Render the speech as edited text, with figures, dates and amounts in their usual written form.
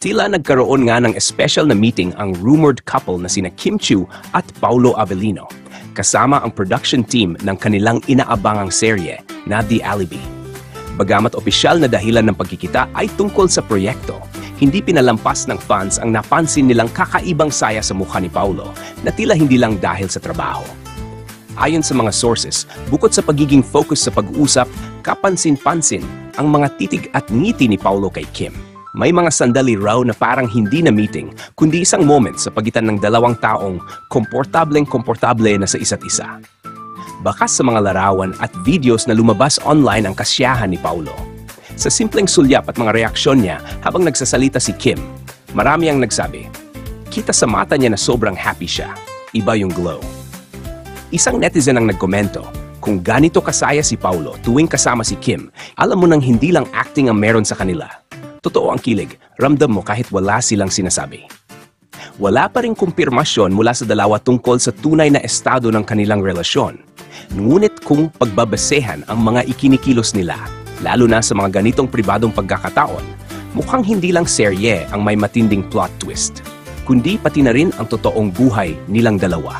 Tila nagkaroon nga ng special na meeting ang rumored couple na sina Kim Chiu at Paulo Avellino, kasama ang production team ng kanilang inaabangang serye na The Alibi. Bagamat opisyal na dahilan ng pagkikita ay tungkol sa proyekto, hindi pinalampas ng fans ang napansin nilang kakaibang saya sa mukha ni Paulo na tila hindi lang dahil sa trabaho. Ayon sa mga sources, bukod sa pagiging focus sa pag-uusap, kapansin-pansin ang mga titig at ngiti ni Paulo kay Kim. May mga sandali raw na parang hindi na meeting, kundi isang moment sa pagitan ng dalawang taong komportable na sa isa't isa. Bakas sa mga larawan at videos na lumabas online ang kasiyahan ni Paulo. Sa simpleng sulyap at mga reaksyon niya habang nagsasalita si Kim, marami ang nagsabi, kita sa mata niya na sobrang happy siya, iba yung glow. Isang netizen ang nagkomento, kung ganito kasaya si Paulo tuwing kasama si Kim, alam mo nang hindi lang acting ang meron sa kanila. Totoo ang kilig, ramdam mo kahit wala silang sinasabi. Wala pa ring kumpirmasyon mula sa dalawa tungkol sa tunay na estado ng kanilang relasyon. Ngunit kung pagbabasehan ang mga ikinikilos nila, lalo na sa mga ganitong pribadong pagkakataon, mukhang hindi lang serye ang may matinding plot twist, kundi pati na rin ang totoong buhay nilang dalawa.